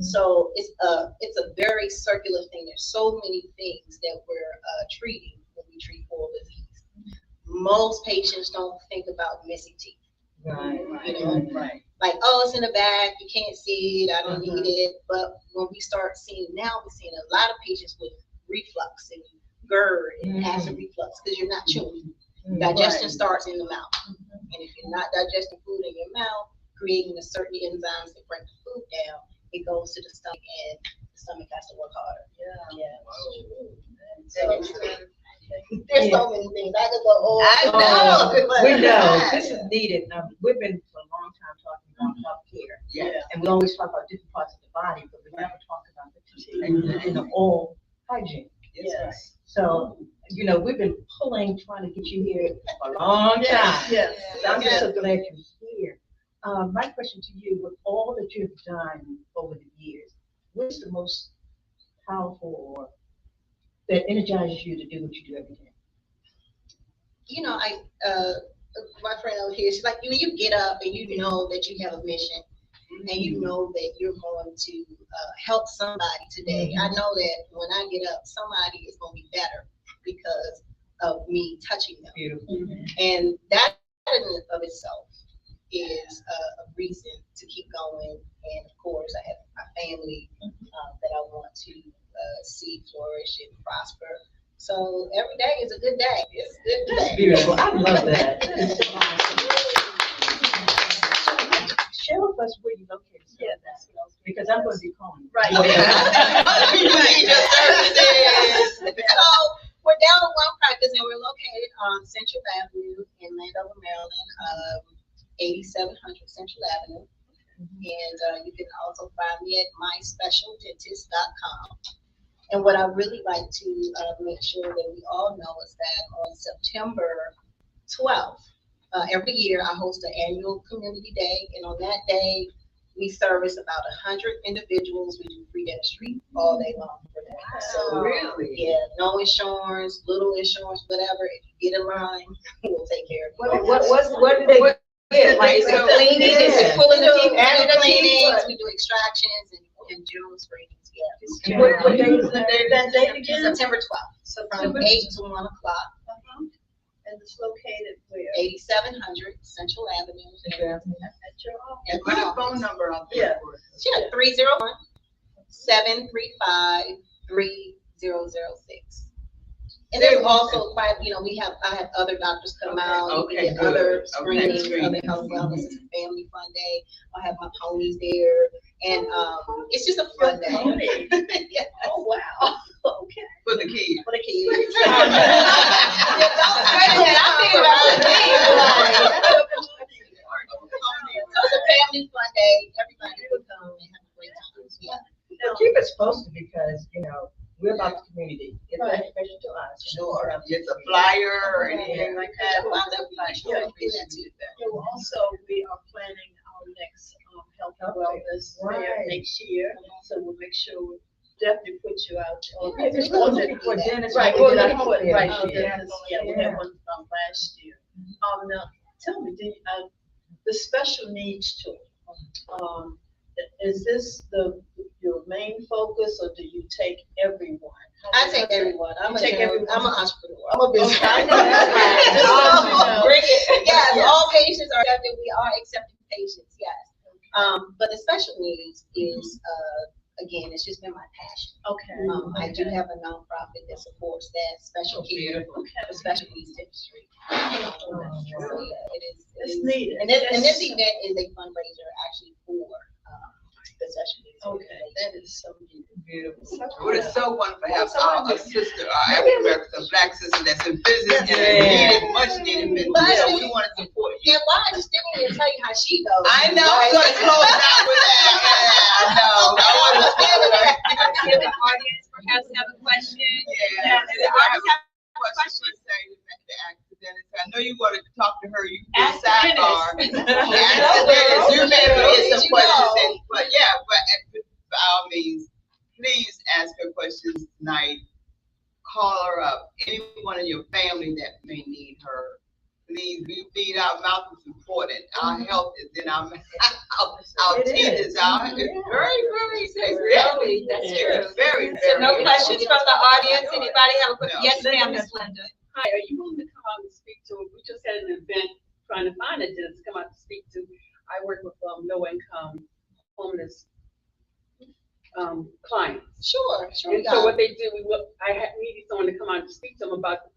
So it's a very circular thing. There's so many things that we're treating when we treat oral disease. Most patients don't think about missing teeth. Right. Like, oh, it's in the back, you can't see it, I don't need it. But when we start seeing now, we're seeing a lot of patients with reflux and GERD and acid reflux because you're not chewing. Digestion starts in the mouth. And if you're not digesting food in your mouth, creating the certain enzymes that break the food down, it goes to the stomach, and the stomach has to work harder. So, there's so many things. I could go on. We know this is needed. We've been for a long time talking about healthcare. And we always talk about different parts of the body, but we never talk about the teeth and the oral hygiene. Yes. So, we've been trying to get you here for a long time. Yes. So I'm just so glad you're here. My question to you, with all that you've done over the years, what's the most powerful or that energizes you to do what you do every day? My friend over here, she's like, you get up and you know that you have a mission and you know that you're going to help somebody today. I know that when I get up, somebody is going to be better because of me touching them. Beautiful. And that in and of itself is a reason to keep going. And of course, I have my family that I want to see flourish and prosper. So every day is a good day. It's a good That's day. beautiful. I love that. Share with us where you located. Yes. Because I'm going to be calling you. Right. You need your services. So we're down to one practice and we're located on Central Avenue in Landover, Maryland, 8700 Central Avenue. And you can also find me at myspecialdentist.com. And what I really like to make sure that we all know is that on September 12th, every year I host an annual community day. And on that day, we service about 100 individuals. We do free dentistry all day long for them. So, Really? yeah, no insurance, little insurance, whatever. If you get in line, we'll take care of you. What do they get? Like, it's a cleaning, it's pulling the teeth and the cleanings. What We do extractions and general screenings. Yeah. day is that day again? September 12th. So from 8 to 1 o'clock. And it's located where? 8700 Central Avenue. At your office. And Put a phone number out there for us. Yeah, 301-735-3006. And there's also quite, I have other doctors come out, we get other screenings, other health wellness, it's a family fun day. I have my ponies there, and it's just a fun day. Yeah. Oh, wow. Okay. For the kids. For the kids. So it's a family fun day. Everybody will come and have a great time. Yeah. Keep us posted because, we're about the community. It's that special to us. Sure. It's a flyer or anything like that. Well, that'd be nice. Sure. And also, we are planning our next health and wellness fair next year. So we'll make sure we definitely put you out. It's looking for Dennis. Right, we we're did looking our for it, right, this year. yeah, we had one last year. Now, tell me, the special needs tool, is this your main focus, or do you take everyone? I take everyone. I'm an entrepreneur. I'm a business. Okay. Bring it. Yes, all patients are accepted. We are accepting patients, yes. But the special needs is, again, it's just been my passion. Okay. I do have a nonprofit that supports that special care for special needs dentistry. So yeah, It's needed. And this event is a fundraiser actually for the special needs. Okay, that is so needed. Beautiful. Well, it's so wonderful to have a sister, African American, a black sister that's in business and much needed business. So we want to support you. And why I just didn't even tell you how she goes. I know. I'm going to close out with that. Yeah, I know. I want to stay with her. The audience perhaps have a question. Yeah. And I have a question to say to ask Dennis. I know you want to talk to her. You can Ask sidebar. Dennis. Ask Dennis. You may get some questions. But yeah, by all means, please ask her questions tonight. Call her up. Anyone in your family that may need her. Please, we need our mouth is important. Our health is in our mouth. Our teeth is out. It's very, very, that's true. Very, very. So no questions from the audience? Anybody have a question? No. Yes, ma'am, Ms. Linda. Hi, are you willing to come out and speak to, we just had an event trying to find a dentist to come out to speak to. I work with low income homeless clients. Sure. And so what they do, I needed someone to come out and speak to them about,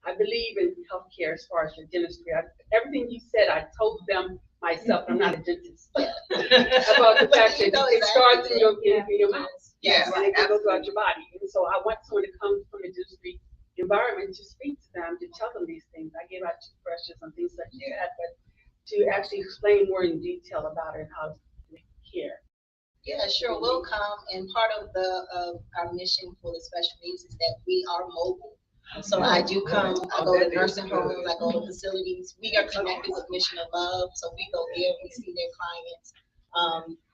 I believe in healthcare as far as your dentistry. Everything you said, I told them myself, I'm not a dentist, about the fact that it starts in your mouth. Yeah, And it can go throughout your body. And so I want someone to come from a dentistry environment to speak to them, to tell them these things. I gave out toothbrushes and things like that, but to actually explain more in detail about it and how to care. Yeah, sure, we'll come, and part of our mission for the special needs is that we are mobile. So I do come, I go to nursing homes, I go to facilities. We are connected with Mission of Love, so we go there, we see their clients,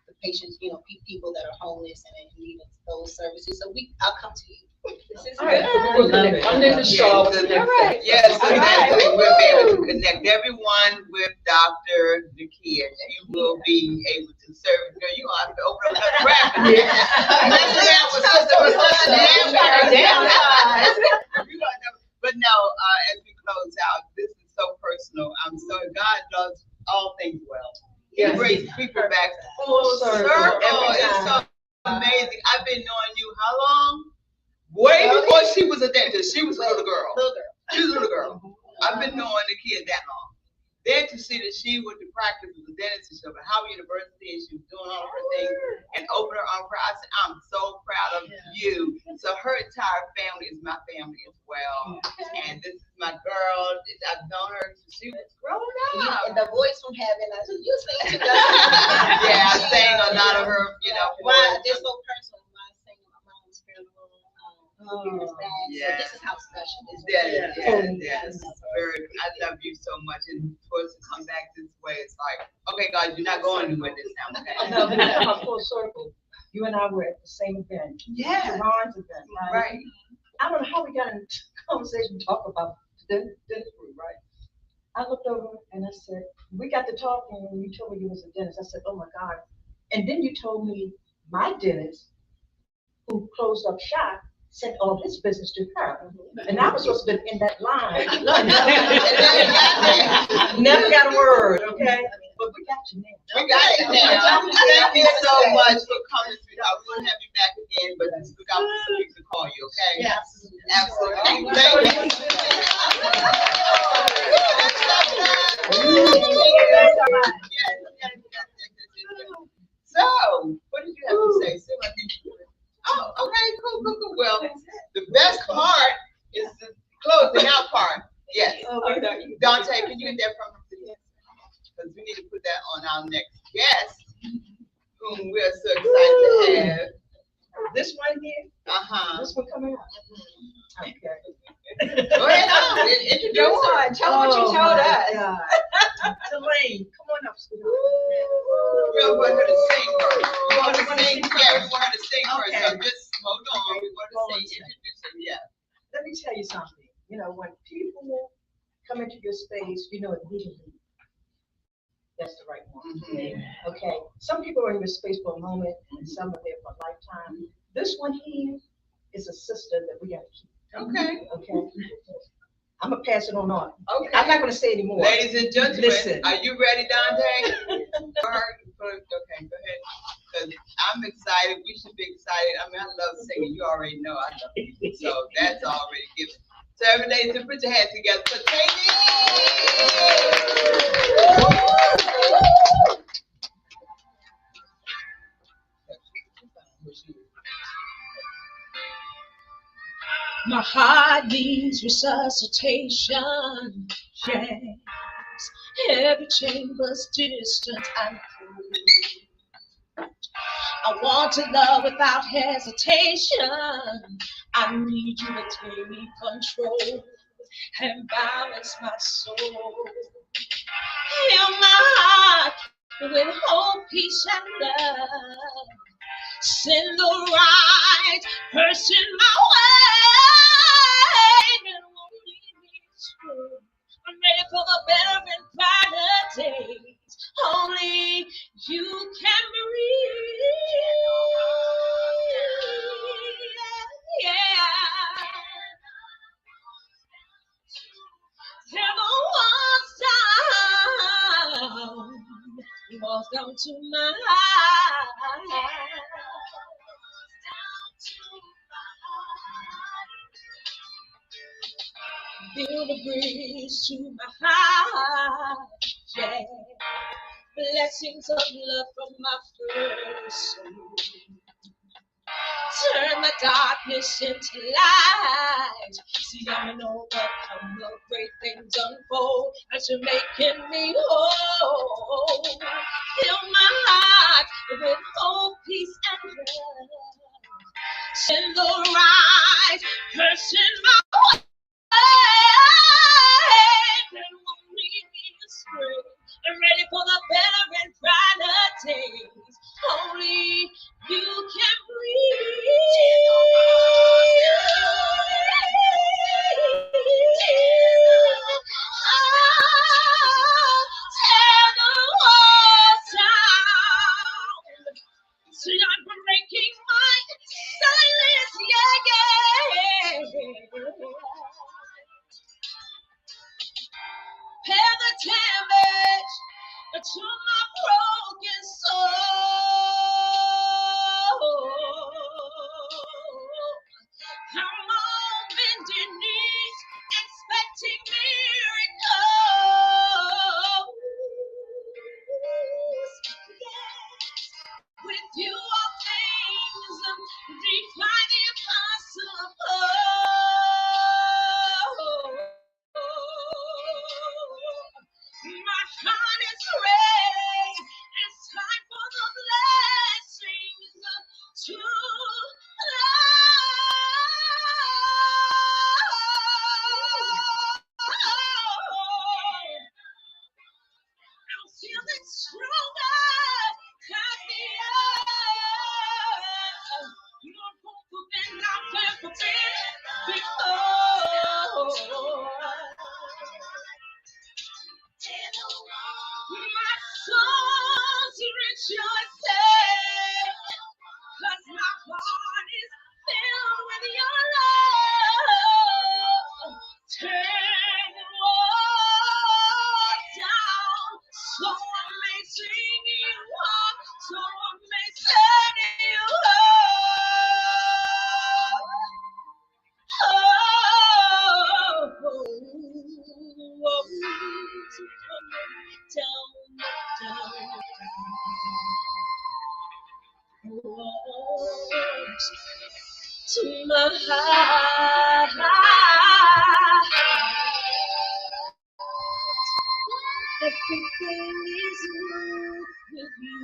the patients, people that are homeless and in need of those services. So I'll come to you. This is All right. good. I'm Linda Shaw. All right. Yes, so that's it. We'll be able to connect everyone with Dr. Nakia. She will be able to serve. Girl, you gonna have to open up another bracket. But no, as we close out, this is so personal. I'm so God does all things well. He brings people back full circle. It's so amazing. I've been knowing you how long? Way before she was a dentist. She was a little girl. She was a little girl. I've been knowing the kid that long. Then to see that she went to practice as a dentist at Howard University, and she was doing all of her things and opened her own practice. I said, I'm so proud of you. So her entire family is my family as well. And this is my girl. I've known her since she was growing up. And the voice from heaven, I said, you sing to God. Yeah, I sang a lot of her, Why, this so personal. I sang my mom's funeral years back. Yeah. So this is how special this Yes. is. I love you so much. And for us to come back this way, it's like, okay, God, you're not going anywhere this time, okay? No, we come up full circle. You and I were at the same event. Yeah. Ron's event. Right. I don't know how we got in conversation to talk about dentistry, right? I looked over and I said, we got to talking and you told me you was a dentist. I said, oh my God. And then you told me my dentist, who closed up shop, sent all his business to her. And I was supposed to be in that line. Never got a word, okay? But we got you now. We got it now. Thank you so much for coming, sweetheart. We're going to have you back again, but just look out for somebody to call you, okay? Yes. Absolutely. Thank you. So, what did you have to say? Oh, okay, cool. Well, the best part is the closing out part. Yes. Dante, can you get that from him, please? Because we need to put that on our next guest, whom we're so excited to have. This one here? This one coming up? Okay. Go ahead on. Introduce her. Tell them what you told us. Delane, come on up, sweetheart. We don't want her to sing first. We want her to sing. Yeah, we want her to sing first. So just hold on. We want to sing. Introduce her. Yeah. Let me tell you something. You know, when people come into your space, you know immediately that's the right one. Okay. Some people are in your space for a moment, and some are there for a lifetime. This one here is a sister that we got to keep. Okay. I'm gonna pass it on. Okay. I'm not gonna say anymore. Ladies and gentlemen, Listen. are you ready, Dante? Okay, go ahead. Because I'm excited. We should be excited. I mean, I love singing. You already know I love it. So that's already given. So every ladies, put your hands together for Katie. My heart needs resuscitation, yes. Every chamber's distant and cold. I want to love without hesitation. I need you to take control and balance my soul. Heal my heart with hope, peace, and love. Send the right person my way. And won't leave me astray. I'm ready for the better and brighter days. Only you can breathe. Yeah. Tear the walls down. Walls down to my heart. Build a bridge to my heart, yeah. Blessings of love from my first soul. Turn the darkness into light. See, I'm an overcomer. Great things unfold as you're making me whole. Fill my heart with hope, peace, the damage to my broken soul. I'm on bended knees, expecting miracles. Yes, with you all things defy the impossible. My heart is ready. It's time for the blessings to I'm feeling stronger than the earth. You're hopeful than I've ever been before. My soul's rejoicing, 'cause my heart is filled with your love. Turn the walls down, so amazing you are, so amazing you to my heart. Everything is new with you,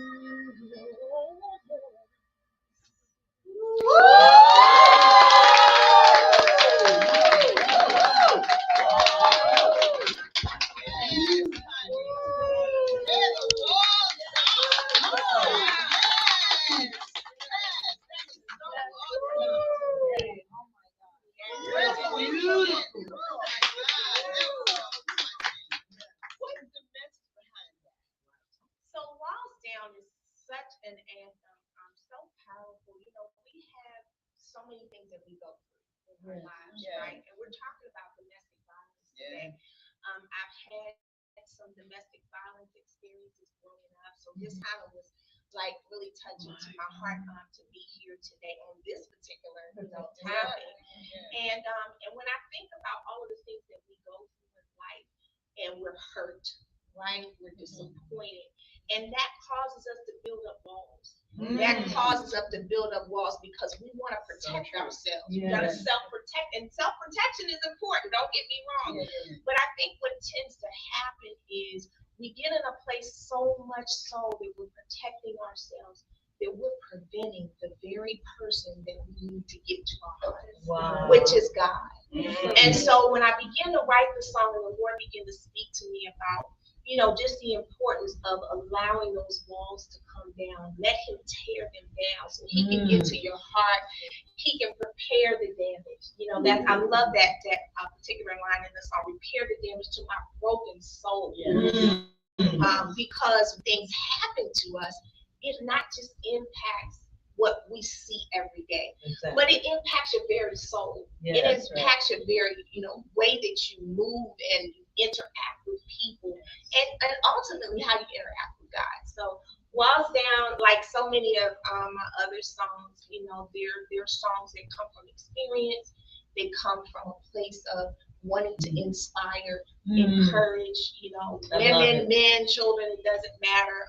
So Walls Down is such an anthem, so powerful. You know, we have so many things that we go through in our lives, right? And we're talking about domestic violence today. I've had some domestic violence experiences growing up, so this kind of was like really touching to my heart to be here today on this particular, topic. And when I think about all of the things that we go through in life, and we're hurt, right? We're disappointed. And that causes us to build up walls. That causes us to build up walls because we want to protect ourselves. We got to self-protect. And self-protection is important, don't get me wrong. But I think what tends to happen is we get in a place so much so that we're protecting ourselves that we're preventing the very person that we need to get to our heart, which is God. And so when I began to write the song and the Lord began to speak to me about, just the importance of allowing those walls to come down. Let him tear them down so he can get to your heart. He can repair the damage. I love that particular line in the song, repair the damage to my broken soul. Because things happen to us, it not just impacts what we see every day, but it impacts your very soul. It impacts your very, way that you move and interact with people, and ultimately how you interact with God. So Walls Down, like so many of my other songs, they're songs that come from experience. They come from a place of wanting to inspire, encourage, women, men, children, it doesn't matter.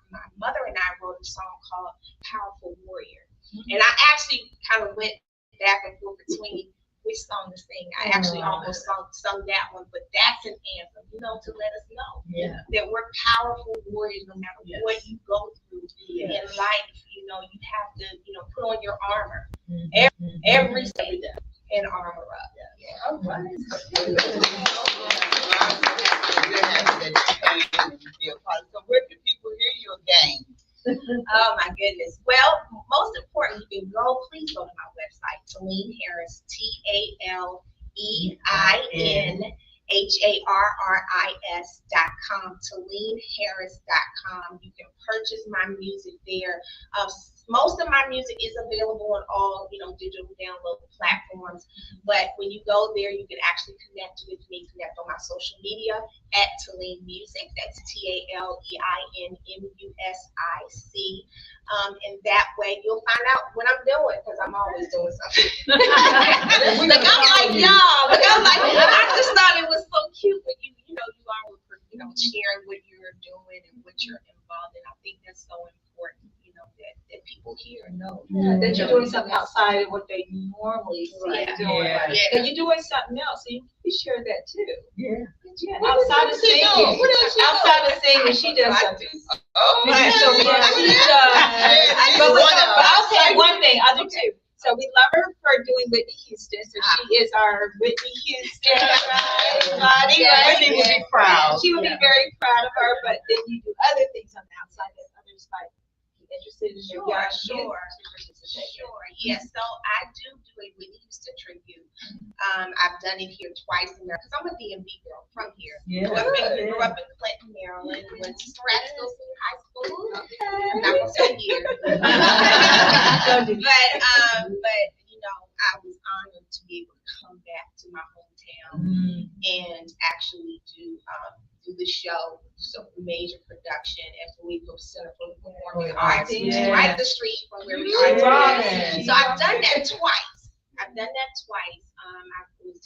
My mother and I wrote a song called Powerful Warrior. And I actually kind of went back and forth between which song to sing. I actually almost sung that one, but that's an anthem, to let us know that we're powerful warriors no matter what you go through in life. You have to, put on your armor every day and armor up. So where can people hear your game? Oh my goodness. Well, most important, you can please go to my website, Talene Harris, TaleineHarris.com, TaleneHarris.com. You can purchase my music there. most of my music is available on all, digital download platforms. But when you go there, you can actually connect with me, connect on my social media at Talene Music. That's TALEINMUSIC. And that way you'll find out what I'm doing, because I'm always doing something. Like I'm like y'all. I just thought it was so cute when you are sharing what you're doing and what you're involved in. I think that's so important, that people hear and know. Yeah, that you're doing something outside of what they normally see you doing. Yeah. And you're doing something else, so you share that too. Yeah. Yeah, outside of singing. Outside of singing, she does something. Right, so she does. But I'll say one thing, I'll do two. So we love her for doing Whitney Houston. So she is our Whitney Houston. Whitney would be proud. She would be very proud of her, but then you do other things on the outside that others might be interested in. Sure. Yes, so I do a Whitney Houston tribute. I've done it here twice in there, because I'm a DMV girl from here. Yeah. Grew up in Clinton, Maryland. Went to Stratton High School. I'm not gonna say here. But I was honored to be able to come back to my hometown and actually do the show, so major production at the Louisville Center for the Performing Arts, which is right up the street from where we are today. So I've done that twice. I was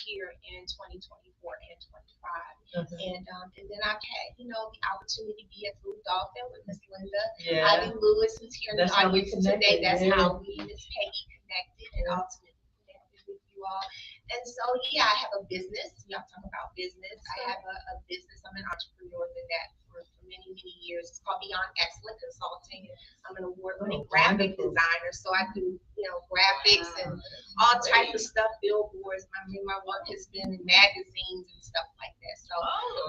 here in 2024 and 25. And then I've had, the opportunity to be at Blue Dolphin with Miss Linda. Ivy Lewis, who's here in the audience today. That's how we, Miss Peggy, connected and ultimately connected with you all. And so, I have a business. Y'all talk about business. I have a business. I'm an entrepreneur in that for many, many years. It's called Beyond Excellent Consulting. I'm an award-winning graphic designer. So I do, graphics and all type of stuff, billboards. I mean, my work has been in magazines and stuff like that. So,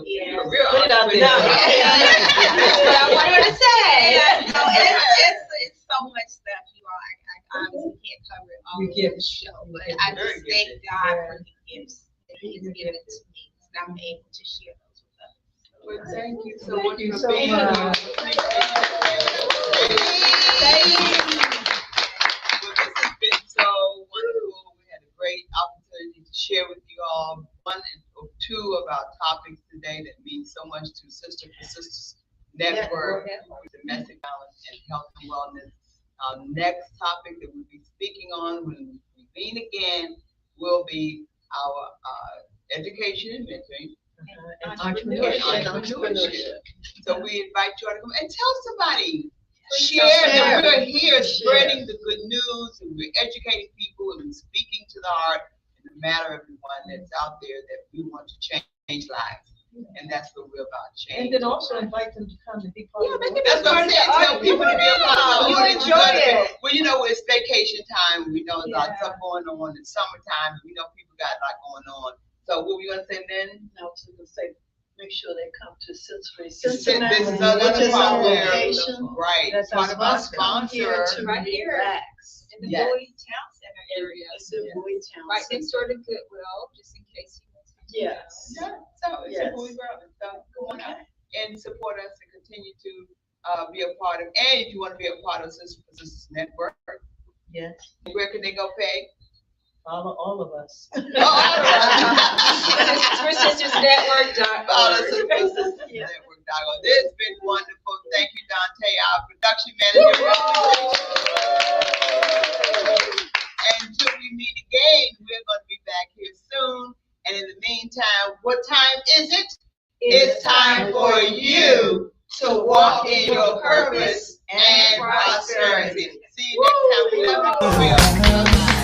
put it out there. That's what I wanted to say. So it's so much stuff, you all. I obviously can't cover it all in the show, but I just thank God for the gifts that He has given to me, and I'm able to share those with others. Well, thank you so much for so being much. here. Thank you. Well, this has been so wonderful. We had a great opportunity to share with you all one or two of our topics today that mean so much to Sister for Sisters Network, domestic violence and health and wellness. Our next topic that we'll be speaking on when we meet again will be our education and mentoring And entrepreneurship. So we invite you all to come and tell somebody. Share that we're here spreading the good news, and we're educating people and speaking to the heart and the matter of everyone that's out there that we want to change lives. And that's what we're about, change. And then also invite them to come and be part of it. That's what I'm saying. Tell people to be a part of You it. enjoy it. Well, it's vacation time. We know there's a lot of stuff going on. It's summertime. We know people got a lot going on. So what were you gonna say then? I was gonna say, make sure they come to Sensory This is Cincinnati, another which is part our where, location. right, That's part our of our Here sponsor. to Right here. relax. In the Yes. Bowie Town Center area. It's in Boytown. Right next door to Goodwill, just in case you want to. Yes. Yeah, so it's Yes. a Bowie brother. So come on out and support us and continue to be a part of. And if you want to be a part of Sister for Sisters Network, Yes, where can they go pay? follow all of us. SistersNetwork.org. Follow us at Network.org. This has been wonderful. Thank you, Dante, our production manager. And until we meet again, we're going to be back here soon. And in the meantime, what time is it? It's time for you to walk in your purpose and prosperity. See you next time. We love you for real.